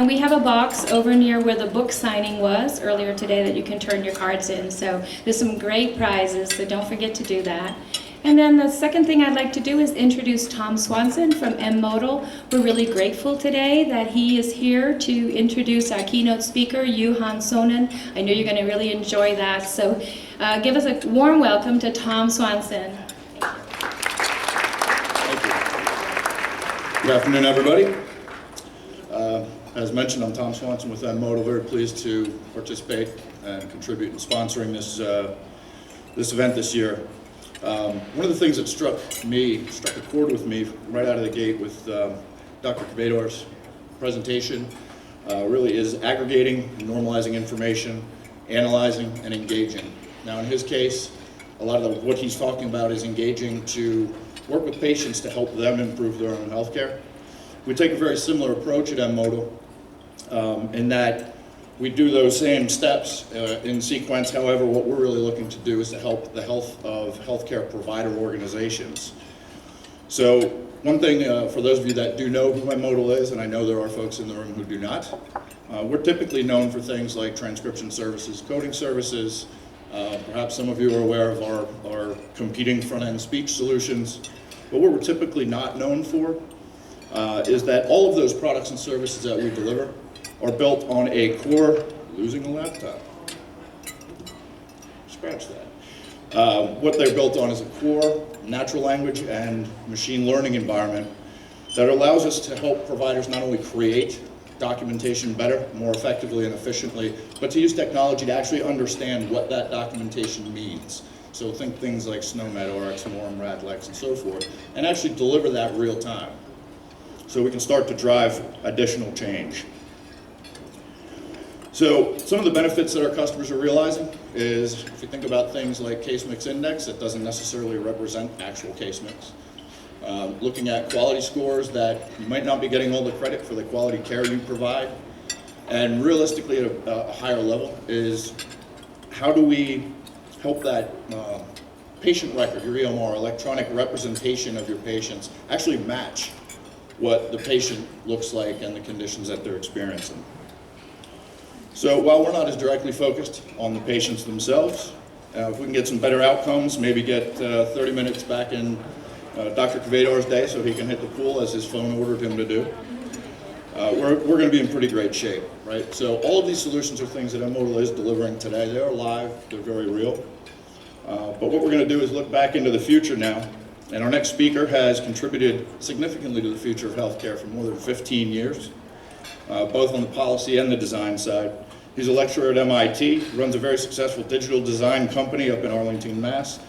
we have a box over near where the book signing was earlier today that you can turn your cards in. So there's some great prizes, so don't forget to do that. And then the second thing I'd like to do is introduce Tom Swanson from M-Modal. We're really grateful today that he is here to introduce our keynote speaker, Johan Sonnen. I know you're going to really enjoy that, so give us a warm welcome to Tom Swanson. Thank you. Good afternoon, everybody. As mentioned, I'm Tom Swanson with M-Modal. Very pleased to participate and contribute in sponsoring this event this year. One of the things that struck a chord with me right out of the gate with Dr. Kvedar's presentation really is aggregating and normalizing information, analyzing and engaging. Now in his case, a lot of what he's talking about is engaging to work with patients to help them improve their own healthcare. We take a very similar approach at M-Modal in that we do those same steps in sequence. However, what we're really looking to do is to help the health of healthcare provider organizations. So one thing for those of you that do know who M-Modal is, and I know there are folks in the room who do not, we're typically known for things like transcription services, coding services. Perhaps some of you are aware of our competing front-end speech solutions. But what we're typically not known for is that all of those products and services that we deliver are built on a core, losing a laptop, scratch that. What they're built on is a core natural language and machine learning environment that allows us to help providers not only create documentation better, more effectively and efficiently, but to use technology to actually understand what that documentation means. So think things like SNOMED, RxMorem, RADLEX, and so forth, and actually deliver that real time. So we can start to drive additional change. So some of the benefits that our customers are realizing is, if you think about things like case mix index, it doesn't necessarily represent actual case mix. Looking at quality scores that you might not be getting all the credit for the quality care you provide. And realistically at a higher level is, how do we help that patient record, your EMR, electronic representation of your patients, actually match what the patient looks like and the conditions that they're experiencing. So while we're not as directly focused on the patients themselves, if we can get some better outcomes, maybe get 30 minutes back in Dr. Kvedar's day so he can hit the pool as his phone ordered him to do, we're going to be in pretty great shape, right? So all of these solutions are things that M-Modal is delivering today. They are live, they're very real. But what we're going to do is look back into the future now. And our next speaker has contributed significantly to the future of healthcare for more than 15 years, both on the policy and the design side. He's a lecturer at MIT, runs a very successful digital design company up in Arlington, Mass.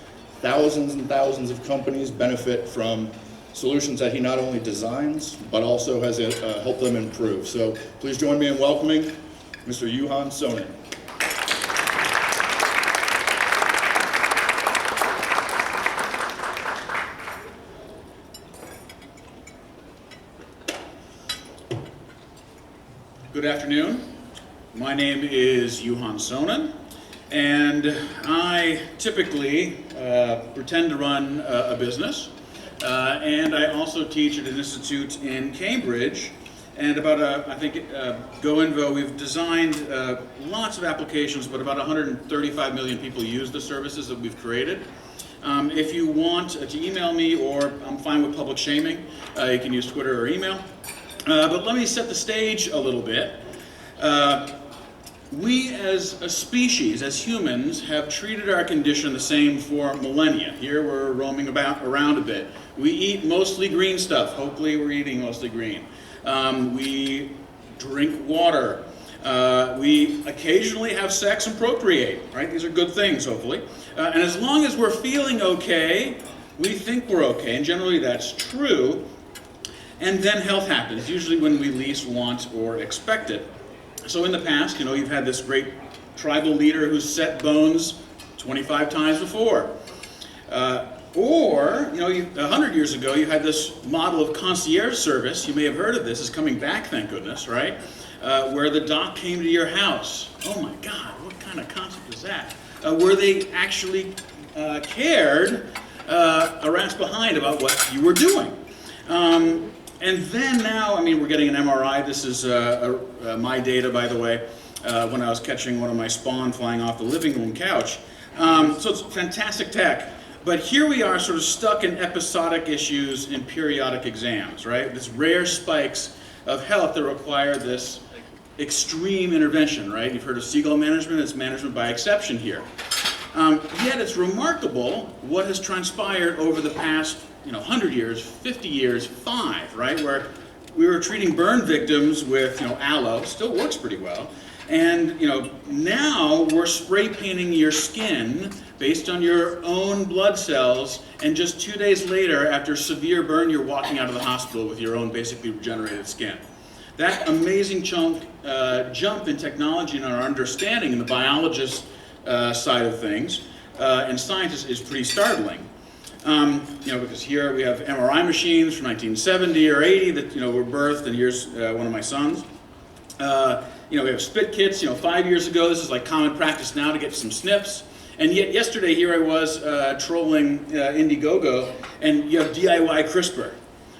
Thousands and thousands of companies benefit from solutions that he not only designs, but also has helped them improve. So please join me in welcoming Mr. Johan Sonnen. Good afternoon. My name is Johan Sonnen, and I typically pretend to run a business, and I also teach at an institute in Cambridge. And about, I think, GoInvo, we've designed lots of applications, but about 135 million people use the services that we've created. If you want to email me, or I'm fine with public shaming, you can use Twitter or email. But let me set the stage a little bit. We as a species, as humans, have treated our condition the same for millennia. Here we're roaming around a bit. We eat mostly green stuff. Hopefully we're eating mostly green. We drink water. We occasionally have sex and procreate, right? These are good things, hopefully. And as long as we're feeling okay, we think we're okay, and generally that's true. And then health happens, usually when we least want or expect it. So in the past, you've had this great tribal leader who's set bones 25 times before. Or, 100 years ago, you had this model of concierge service. You may have heard of this. It's coming back, thank goodness, right? Where the doc came to your house. Oh my God, what kind of concept is that? Where they actually cared a rat's behind about what you were doing. And then now, I mean, we're getting an MRI. This is my data, by the way, when I was catching one of my spawn flying off the living room couch. So it's fantastic tech. But here we are sort of stuck in episodic issues in periodic exams, right? This rare spikes of health that require this extreme intervention, right? You've heard of seagull management. It's management by exception here. Yet it's remarkable what has transpired over the past 100 years, 50 years, 5, right? Where we were treating burn victims with aloe, still works pretty well. And now we're spray painting your skin based on your own blood cells, and just 2 days later, after severe burn, you're walking out of the hospital with your own basically regenerated skin. That amazing jump in technology and our understanding in the biologist side of things and science is pretty startling. Because here we have MRI machines from 1970 or 80 that were birthed, and here's one of my sons. We have spit kits. 5 years ago, this is like common practice now to get some snips. And yet yesterday, here I was trolling Indiegogo, and you have DIY CRISPR,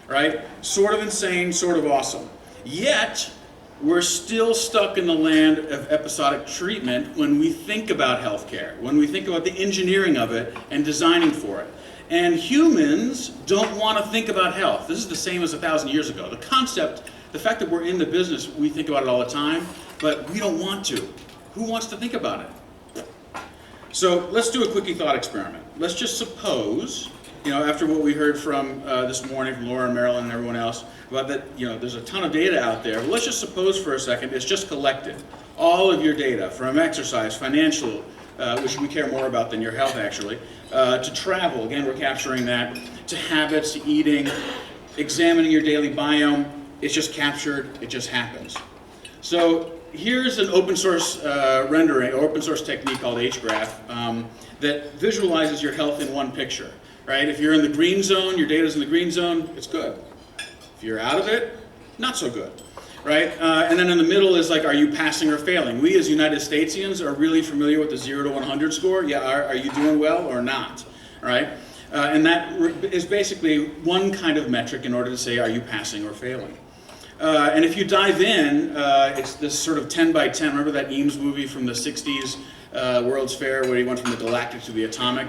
right? Sort of insane, sort of awesome. Yet, we're still stuck in the land of episodic treatment when we think about healthcare, when we think about the engineering of it and designing for it. And humans don't want to think about health. This is the same as 1,000 years ago. The concept, the fact that we're in the business, we think about it all the time, but we don't want to. Who wants to think about it? So let's do a quickie thought experiment. Let's just suppose, after what we heard from this morning from Laura and Marilyn and everyone else, about that, there's a ton of data out there. But let's just suppose for a second it's just collected. All of your data from exercise, financial, which we care more about than your health actually, to travel, again we're capturing that, to habits, to eating, examining your daily biome. It's just captured, it just happens. So here's an open source rendering, open source technique called HGraph that visualizes your health in one picture, right? If you're in the green zone, your data's in the green zone, it's good. If you're out of it, not so good, right? And then in the middle is like, are you passing or failing? We as United Statesians are really familiar with the 0 to 100 score. Yeah, are you doing well or not, right? And that is basically one kind of metric in order to say, are you passing or failing? And if you dive in, it's this sort of 10 by 10. Remember that Eames movie from the 60s, World's Fair, where he went from the galactic to the atomic?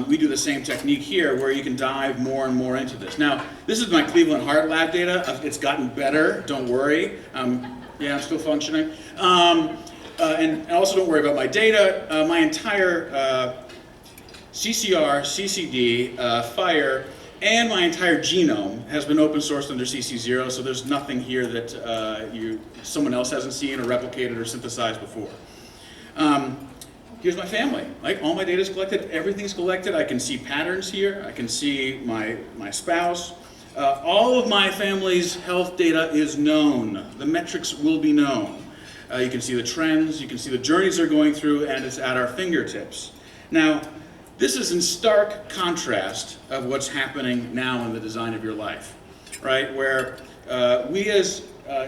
We do the same technique here where you can dive more and more into this. Now, this is my Cleveland Heart Lab data. It's gotten better, don't worry. Yeah, I'm still functioning. And also don't worry about my data. My entire CCR, CCD, FIRE, and my entire genome has been open sourced under CC0, so there's nothing here that someone else hasn't seen or replicated or synthesized before. Here's my family. Like, all my data is collected, everything's collected. I can see patterns here. I can see my spouse. All of my family's health data is known. The metrics will be known. You can see the trends, you can see the journeys they're going through, and it's at our fingertips. Now, this is in stark contrast of what's happening now in the design of your life, right? Where we as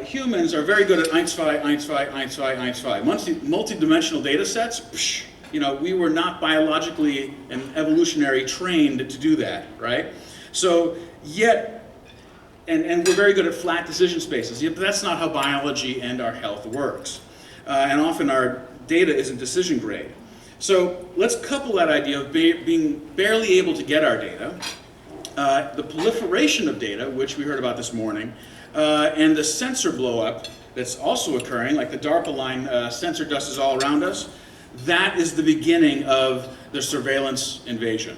humans are very good at Einstein, multi-dimensional data sets. We were not biologically and evolutionary trained to do that, right? So yet, and we're very good at flat decision spaces, yet that's not how biology and our health works. And often our data isn't decision grade. So let's couple that idea of being barely able to get our data, the proliferation of data, which we heard about this morning, and the sensor blow-up that's also occurring, like the DARPA line, sensor dust is all around us. That is the beginning of the surveillance invasion.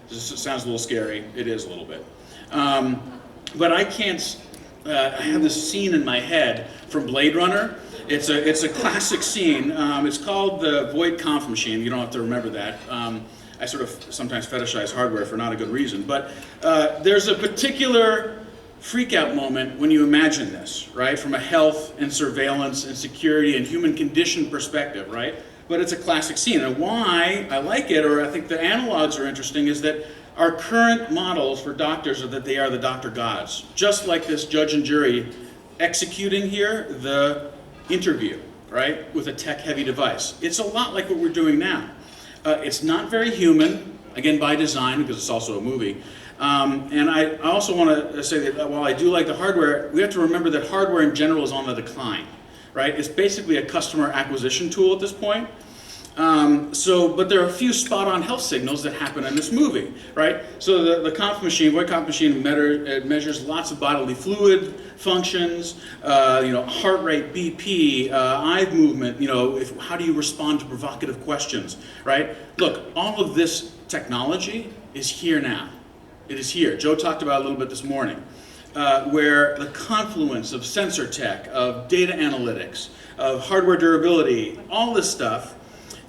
This sounds a little scary. It is a little bit. But I can't, I have this scene in my head from Blade Runner. It's a classic scene. It's called the Void Conf Machine. You don't have to remember that. I sort of sometimes fetishize hardware for not a good reason. But there's a particular freak-out moment when you imagine this, right? From a health and surveillance and security and human condition perspective, right? But it's a classic scene. And why I like it, or I think the analogs are interesting, is that our current models for doctors are that they are the doctor gods. Just like this judge and jury executing here the interview, right? With a tech-heavy device. It's a lot like what we're doing now. It's not very human, again by design, because it's also a movie. And I also want to say that while I do like the hardware, we have to remember that hardware in general is on the decline, right? It's basically a customer acquisition tool at this point. But there are a few spot-on health signals that happen in this movie, right? So the conf machine, voice conf machine measures lots of bodily fluid functions, heart rate, BP, eye movement, how do you respond to provocative questions, right? Look, all of this technology is here now. It is here. Joe talked about it a little bit this morning, where the confluence of sensor tech, of data analytics, of hardware durability, all this stuff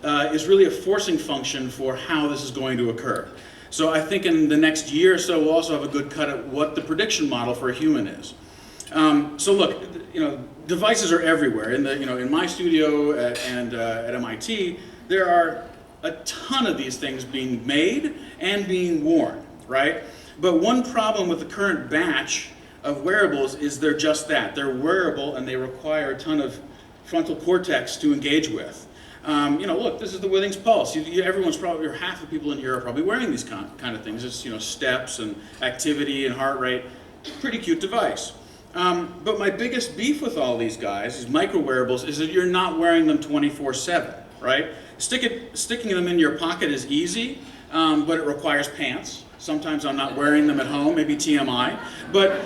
is really a forcing function for how this is going to occur. So I think in the next year or so, we'll also have a good cut at what the prediction model for a human is. So look, devices are everywhere. In my studio and at MIT, there are a ton of these things being made and being worn, right? But one problem with the current batch of wearables is they're just that. They're wearable and they require a ton of frontal cortex to engage with. Look, this is the Withings Pulse. Everyone's probably, or half the people in here are probably wearing these kind of things. It's, steps and activity and heart rate. Pretty cute device. But my biggest beef with all these guys, these micro wearables, is that you're not wearing them 24/7, right? Sticking them in your pocket is easy, but it requires pants. Sometimes I'm not wearing them at home, maybe TMI. But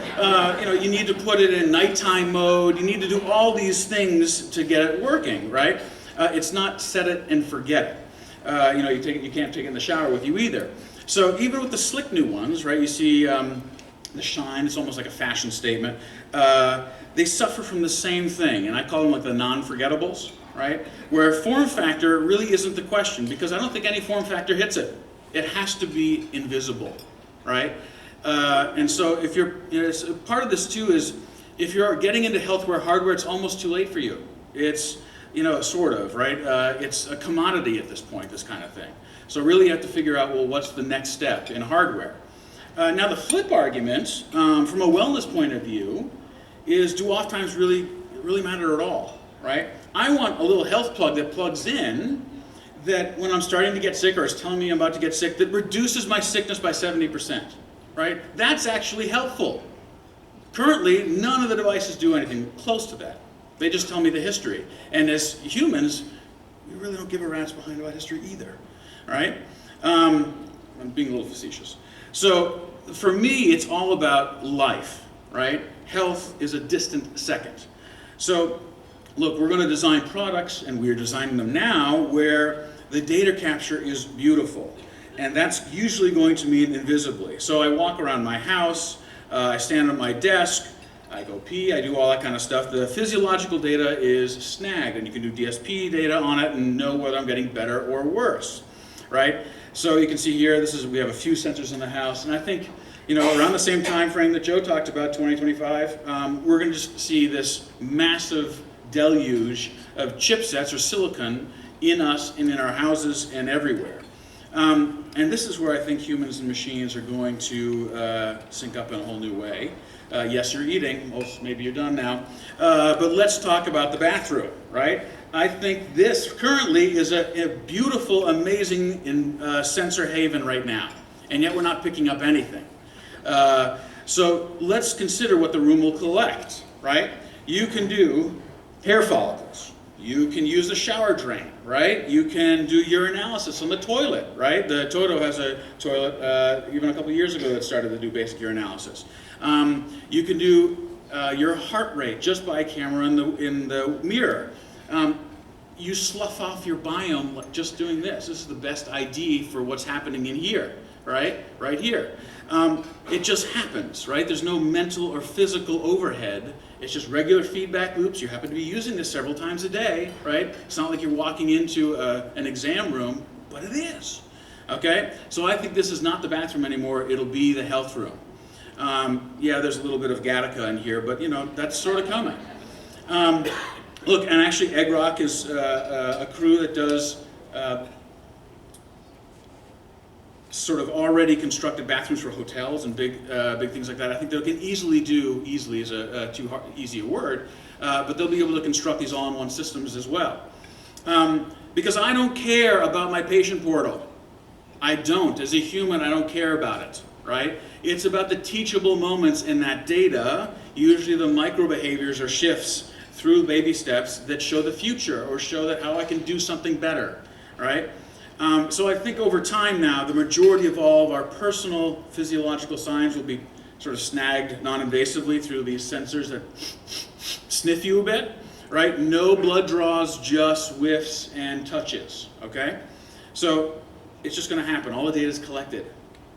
you need to put it in nighttime mode. You need to do all these things to get it working, right? It's not set it and forget it. You can't take it in the shower with you either. So even with the slick new ones, right? You see the shine. It's almost like a fashion statement. They suffer from the same thing, and I call them like the non-forgettables, right? Where form factor really isn't the question, because I don't think any form factor hits it. It has to be invisible, right? And so if you're, part of this too is, if you're getting into healthware hardware, it's almost too late for you. It's, sort of, right? It's a commodity at this point, this kind of thing. So really you have to figure out, well, what's the next step in hardware? Now the flip argument, from a wellness point of view, is do off times really matter at all, right? I want a little health plug that plugs in, that when I'm starting to get sick or is telling me I'm about to get sick, that reduces my sickness by 70%, right? That's actually helpful. Currently, none of the devices do anything close to that. They just tell me the history. And as humans, we really don't give a rat's behind about history either, all right? I'm being a little facetious. So for me, it's all about life, right? Health is a distant second. So look, we're going to design products, and we're designing them now, where the data capture is beautiful. And that's usually going to mean invisibly. So I walk around my house, I stand at my desk, I go pee, I do all that kind of stuff. The physiological data is snagged, and you can do DSP data on it and know whether I'm getting better or worse, right? So you can see here, we have a few sensors in the house, and I think, around the same time frame that Joe talked about, 2025, we're going to just see this massive deluge of chipsets or silicon in us and in our houses and everywhere. And this is where I think humans and machines are going to sync up in a whole new way. Yes, you're eating. Most, maybe you're done now. But let's talk about the bathroom, right? I think this currently is a beautiful, amazing sensor haven right now. And yet we're not picking up anything. So let's consider what the room will collect, right? You can do hair follicles. You can use the shower drain, right? You can do urinalysis on the toilet, right? The Toto has a toilet even a couple years ago that started to do basic urinalysis. You can do your heart rate just by a camera in the mirror. You slough off your biome just doing this. This is the best ID for what's happening in here, right? Right here. It just happens, right? There's no mental or physical overhead. It's just regular feedback loops. You happen to be using this several times a day, right? It's not like you're walking into an exam room, but it is, okay? So I think this is not the bathroom anymore. It'll be the health room. Yeah, there's a little bit of Gattaca in here, but that's sort of coming. Look, and actually Egg Rock is a crew that does sort of already constructed bathrooms for hotels and big things like that. I think they can easily is too easy a word, but they'll be able to construct these all-in-one systems as well. Because I don't care about my patient portal. I don't. As a human, I don't care about it, right? It's about the teachable moments in that data, usually the micro behaviors or shifts through baby steps that show the future or show that how I can do something better, right? So I think over time now, the majority of all of our personal physiological signs will be sort of snagged non-invasively through these sensors that sniff you a bit, right? No blood draws, just whiffs and touches, okay? So it's just gonna happen. All the data is collected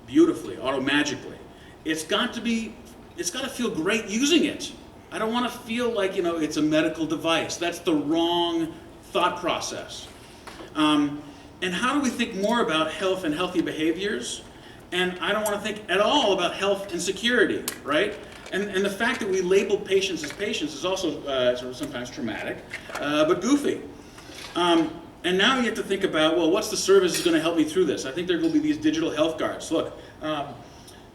beautifully, automagically. It's got to feel great using it. I don't want to feel like, you know, it's a medical device. That's the wrong thought process. And how do we think more about health and healthy behaviors? And I don't want to think at all about health and security, right? And the fact that we label patients as patients is also sort of sometimes traumatic, but goofy. And now you have to think about, well, what's the service that's going to help me through this? I think there will be these digital health cards. Look,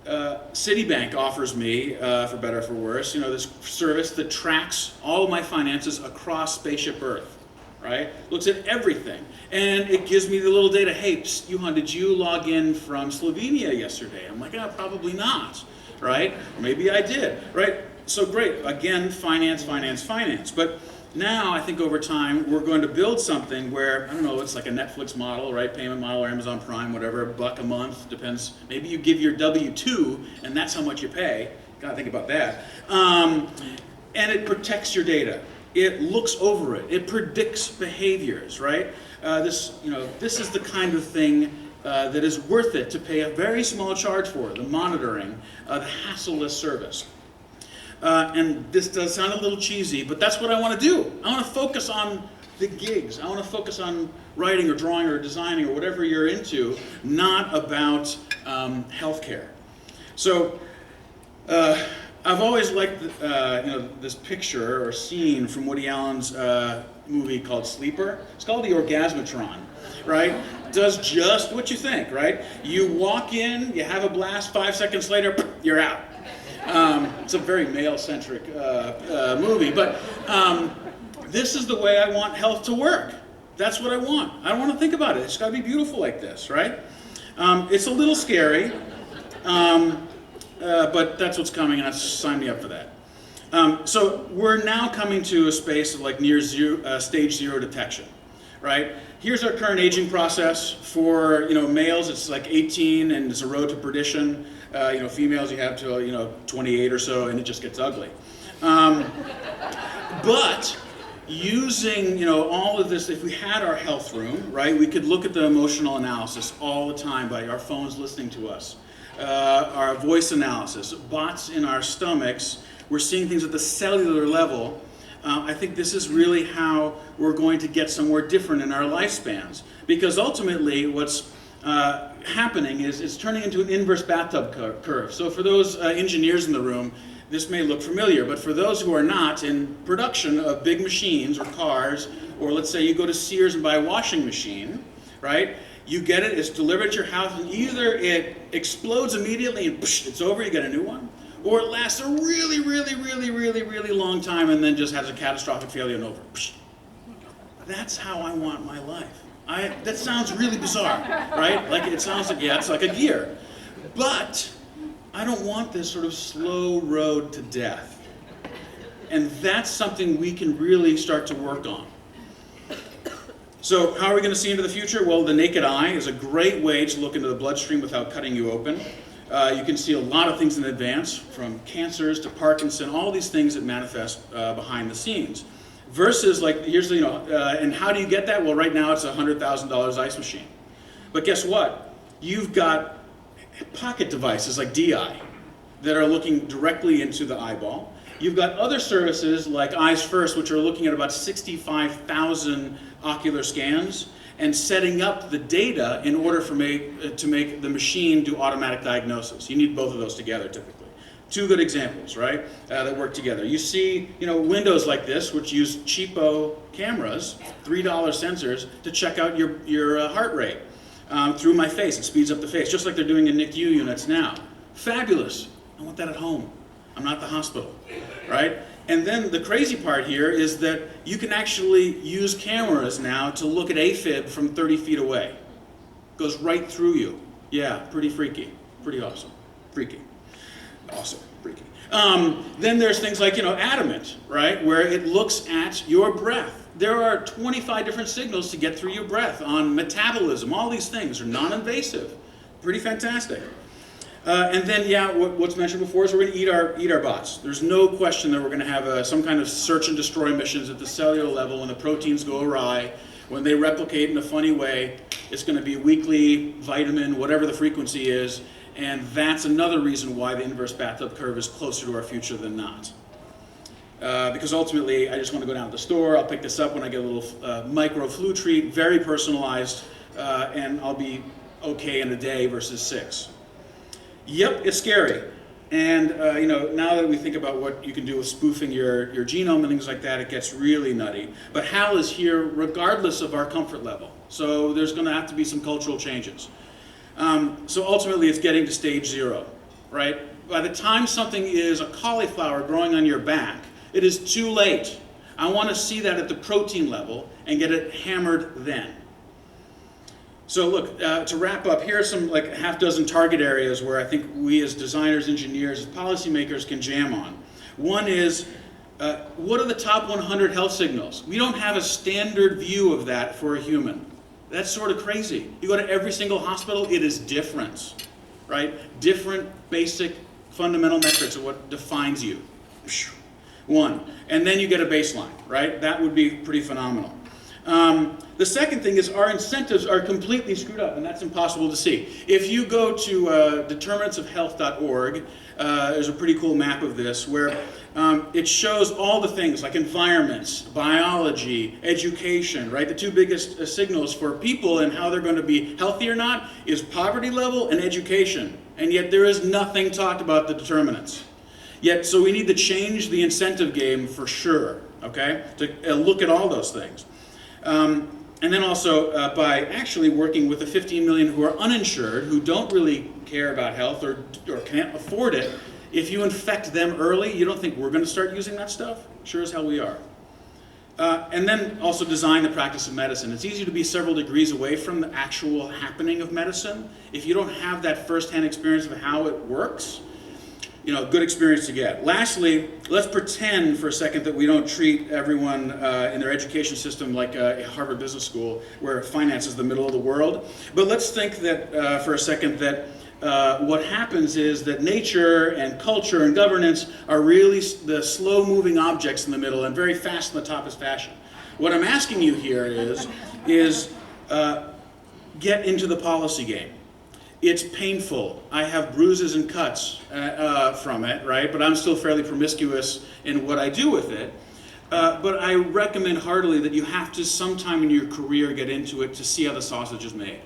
Citibank offers me, for better or for worse, you know, this service that tracks all of my finances across Spaceship Earth, right? Looks at everything. And it gives me the little data, hey, psst, Johan, did you log in from Slovenia yesterday? I'm like, oh, probably not, right? Or maybe I did, right? So great, again, finance, finance, finance. But now, I think over time, we're going to build something where, I don't know, it's like a Netflix model, right? Payment model or Amazon Prime, whatever, $1 a month, depends. Maybe you give your W-2 and that's how much you pay. Gotta think about that. And it protects your data. It looks over it. It predicts behaviors, right? This is the kind of thing that is worth it to pay a very small charge for, the monitoring, the hassle-less service. And this does sound a little cheesy, but that's what I want to do. I want to focus on the gigs. I want to focus on writing or drawing or designing or whatever you're into, not about healthcare. So I've always liked this picture or scene from Woody Allen's movie called Sleeper. It's called the Orgasmatron, right? Does just what you think, right? You walk in, you have a blast, 5 seconds later, you're out. It's a very male-centric movie, but this is the way I want health to work. That's what I want. I don't want to think about it. It's got to be beautiful like this, right? It's a little scary, but that's what's coming, and sign me up for that. So we're now coming to a space of like near zero, stage 0 detection, right? Here's our current aging process. For males, it's like 18, and it's a road to perdition. Females, you have till 28 or so, and it just gets ugly. But using all of this, if we had our health room, right, we could look at the emotional analysis all the time by our phones listening to us, our voice analysis, bots in our stomachs. We're seeing things at the cellular level. I think this is really how we're going to get somewhere different in our lifespans, because ultimately what's happening is it's turning into an inverse bathtub curve. So for those engineers in the room, this may look familiar, but for those who are not, in production of big machines or cars, or let's say you go to Sears and buy a washing machine, right? You get it, it's delivered to your house, and either it explodes immediately and psh, it's over, you get a new one, or it lasts a really, really, really, really, really long time and then just has a catastrophic failure and over. Psh. That's how I want my life. That sounds really bizarre, right? Like it sounds like, yeah, it's like a gear. But I don't want this sort of slow road to death. And that's something we can really start to work on. So how are we going to see into the future? Well, the naked eye is a great way to look into the bloodstream without cutting you open. You can see a lot of things in advance, from cancers to Parkinson, all these things that manifest behind the scenes. Versus, like, here's the, and how do you get that? Well, right now it's a $100,000 ice machine. But guess what? You've got pocket devices like DI that are looking directly into the eyeball. You've got other services like Eyes First, which are looking at about 65,000 ocular scans and setting up the data in order to make the machine do automatic diagnosis. You need both of those together typically. Two good examples, right, that work together. You see, windows like this, which use cheapo cameras, $3 sensors, to check out your heart rate through my face. It speeds up the face, just like they're doing in NICU units now. Fabulous. I want that at home. I'm not the hospital, right? And then the crazy part here is that you can actually use cameras now to look at AFib from 30 feet away. Goes right through you. Yeah, pretty freaky, pretty awesome. freaky. Awesome, freaky. Then there's things like, adamant, right? Where it looks at your breath. There are 25 different signals to get through your breath on metabolism. All these things are non-invasive. Pretty fantastic. And then, what's mentioned before is we're going to eat our bots. There's no question that we're going to have some kind of search and destroy missions at the cellular level when the proteins go awry, when they replicate in a funny way. It's going to be weekly vitamin, whatever the frequency is, and that's another reason why the inverse bathtub curve is closer to our future than not. Because ultimately, I just want to go down to the store, I'll pick this up when I get a little micro flu treat, very personalized, and I'll be okay in a day versus 6. Yep, it's scary. And now that we think about what you can do with spoofing your genome and things like that, it gets really nutty. But HAL is here regardless of our comfort level. So there's going to have to be some cultural changes. So ultimately, it's getting to stage 0, right? By the time something is a cauliflower growing on your back, it is too late. I want to see that at the protein level and get it hammered then. So look, to wrap up, here are some like half dozen target areas where I think we as designers, engineers, policymakers can jam on. One is, what are the top 100 health signals? We don't have a standard view of that for a human. That's sort of crazy. You go to every single hospital, it is different, right? Different basic fundamental metrics of what defines you. One. And then you get a baseline, right? That would be pretty phenomenal. The second thing is our incentives are completely screwed up, and that's impossible to see. If you go to determinantsofhealth.org, there's a pretty cool map of this where it shows all the things like environments, biology, education, right? The two biggest signals for people and how they're going to be healthy or not is poverty level and education. And yet there is nothing talked about the determinants. Yet, so we need to change the incentive game for sure, okay? To look at all those things. And then also by actually working with the 15 million who are uninsured, who don't really care about health or can't afford it, if you infect them early, you don't think we're going to start using that stuff? Sure as hell we are. And then also design the practice of medicine. It's easy to be several degrees away from the actual happening of medicine. If you don't have that first-hand experience of how it works, good experience to get. Lastly, let's pretend for a second that we don't treat everyone in their education system like a Harvard Business School, where finance is the middle of the world. But let's think that for a second that what happens is that nature and culture and governance are really the slow-moving objects in the middle and very fast in the top is fashion. What I'm asking you here is get into the policy game. It's painful. I have bruises and cuts from it, right? But I'm still fairly promiscuous in what I do with it. But I recommend heartily that you have to sometime in your career get into it to see how the sausage is made.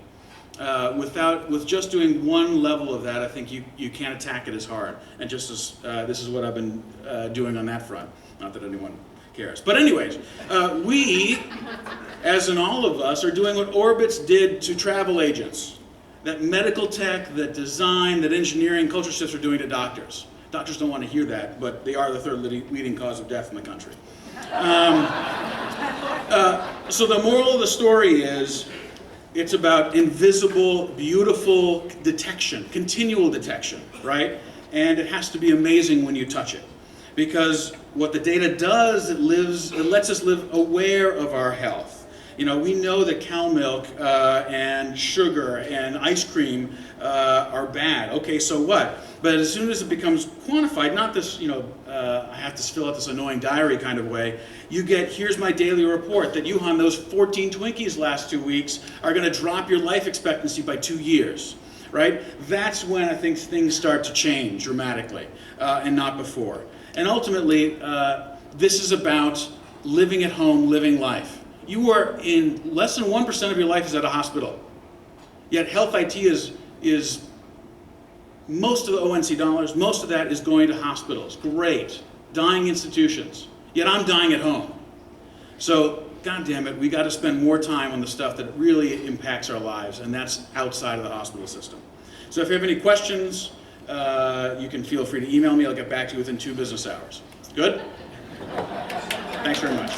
With just doing one level of that, I think you can't attack it as hard. And just as this is what I've been doing on that front. Not that anyone cares. But anyways, we, as in all of us, are doing what Orbitz did to travel agents. That medical tech, that design, that engineering, culture shifts are doing to doctors. Doctors don't want to hear that, but they are the third leading cause of death in the country. So the moral of the story is, it's about invisible, beautiful detection, continual detection, right? And it has to be amazing when you touch it. Because what the data does, it lets us live aware of our health. We know that cow milk and sugar and ice cream are bad. Okay, so what? But as soon as it becomes quantified, not this, I have to fill out this annoying diary kind of way, you get, here's my daily report that Yuhan, those 14 Twinkies last 2 weeks are going to drop your life expectancy by 2 years, right? That's when I think things start to change dramatically and not before. And ultimately, this is about living at home, living life. You are in less than 1% of your life is at a hospital. Yet health IT is most of the ONC dollars, most of that is going to hospitals. Great. Dying institutions. Yet I'm dying at home. So, God damn it, we got to spend more time on the stuff that really impacts our lives, and that's outside of the hospital system. So if you have any questions, you can feel free to email me. I'll get back to you within 2 business hours. Good? Thanks very much.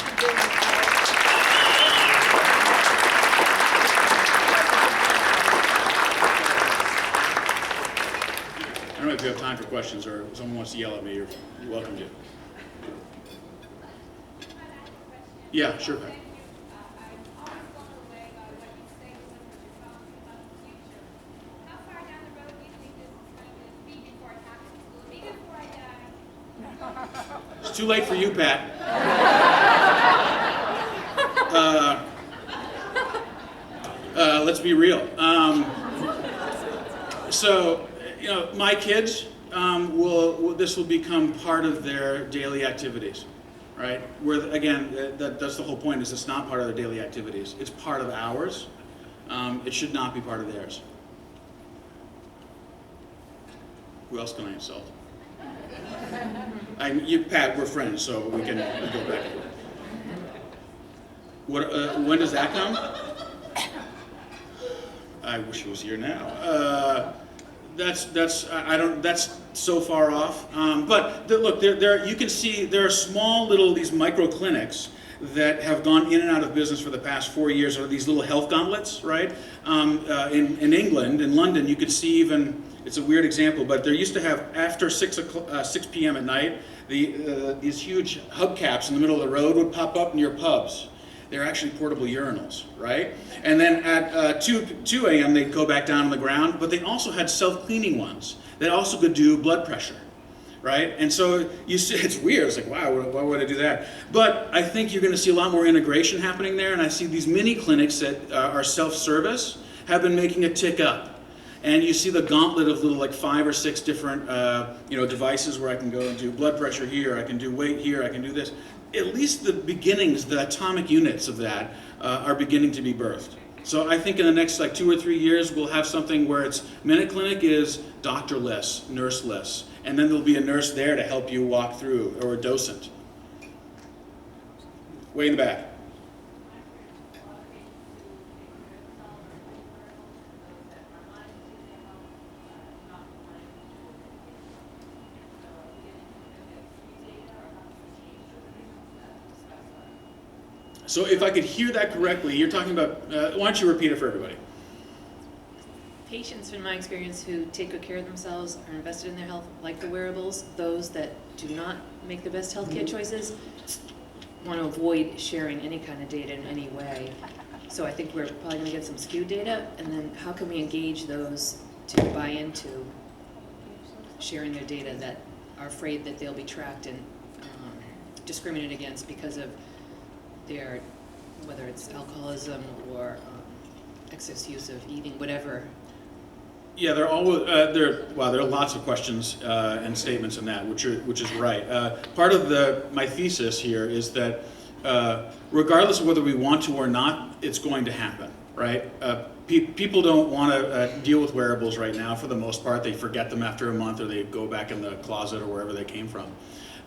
I don't know if you have time for questions, or if someone wants to yell at me, you're welcome to. Yeah, sure. It's too late for you, Pat. Let's be real. So, you know, my kids this will become part of their daily activities, right? Where again, that's the whole point. Is it's not part of their daily activities. It's part of ours. It should not be part of theirs. Who else can I insult? You, Pat, we're friends, so we can go back. When does that come? I wish it was here now. That's so far off. But look, you can see there are small little, these micro clinics that have gone in and out of business for the past 4 years, or these little health gauntlets, right? In England, in London, you could see even, it's a weird example, but there used to have, after 6 p.m. at night, these huge hubcaps in the middle of the road would pop up near pubs. They're actually portable urinals, right? And then at 2 a.m. they'd go back down on the ground, but they also had self-cleaning ones that also could do blood pressure, right? And so you see, it's weird. It's like, wow, why would I do that? But I think you're going to see a lot more integration happening there, and I see these mini clinics that are self-service have been making a tick up. And you see the gauntlet of little, like 5 or 6 different devices where I can go and do blood pressure here, I can do weight here, I can do this. At least the beginnings, the atomic units of that are beginning to be birthed. So I think in the next like 2 or 3 years, we'll have something where it's Minute Clinic is doctorless, nurseless, and then there'll be a nurse there to help you walk through, or a docent. Way in the back. So if I could hear that correctly, you're talking about, why don't you repeat it for everybody? Patients, in my experience, who take good care of themselves, are invested in their health, like the wearables. Those that do not make the best healthcare choices want to avoid sharing any kind of data in any way. So I think we're probably going to get some skewed data, and then how can we engage those to buy into sharing their data that are afraid that they'll be tracked and discriminated against because of their, whether it's alcoholism or excess use of eating, whatever. Yeah, there are lots of questions and statements in that, which is right. Part of my thesis here is that regardless of whether we want to or not, it's going to happen, right? People don't want to deal with wearables right now. For the most part, they forget them after a month, or they go back in the closet or wherever they came from,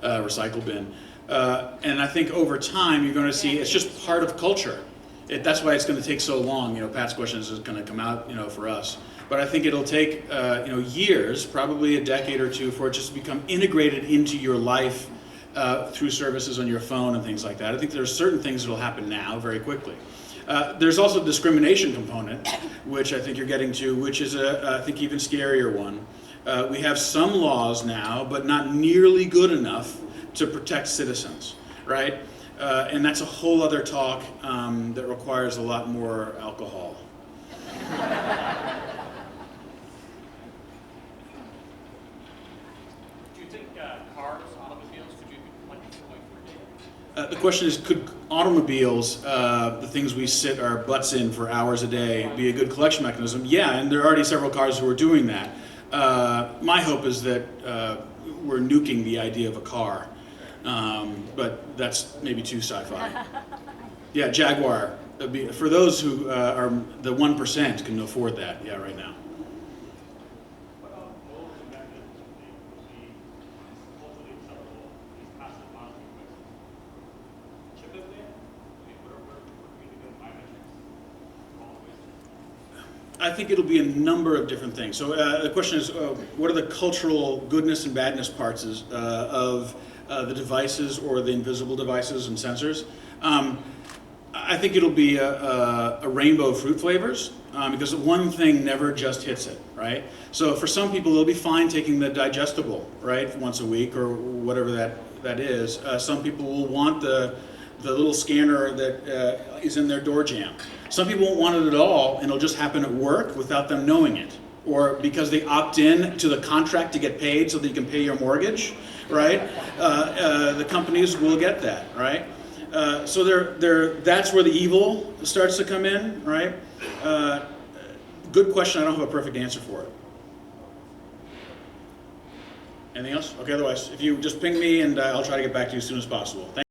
recycle bin. And I think over time, you're going to see it's just part of culture. That's why it's going to take so long. Pat's question is going to come out, for us. But I think it'll take, years, probably a decade or two, for it just to become integrated into your life through services on your phone and things like that. I think there are certain things that will happen now very quickly. There's also a discrimination component, which I think you're getting to, which is I think even scarier one. We have some laws now, but not nearly good enough to protect citizens, right? And that's a whole other talk that requires a lot more alcohol. Do you think cars, automobiles, could you collect data? The question is, could automobiles, the things we sit our butts in for hours a day, be a good collection mechanism? Yeah, and there are already several cars who are doing that. My hope is that we're nuking the idea of a car, but that's maybe too sci-fi. Yeah, Jaguar. For those who are the 1% can afford that, yeah, right now. I think it'll be a number of different things. So the question is, what are the cultural goodness and badness parts of the devices, or the invisible devices and sensors? I think it'll be a rainbow of fruit flavors. because one thing never just hits it, right? So for some people, they'll be fine taking the digestible, right, once a week or whatever that is. Some people will want the little scanner that is in their door jamb. Some people won't want it at all, and it'll just happen at work without them knowing it. Or because they opt in to the contract to get paid so that you can pay your mortgage, right? The companies will get that, right? So that's where the evil starts to come in, right? Good question, I don't have a perfect answer for it. Anything else? Okay, otherwise, if you just ping me and I'll try to get back to you as soon as possible. Thank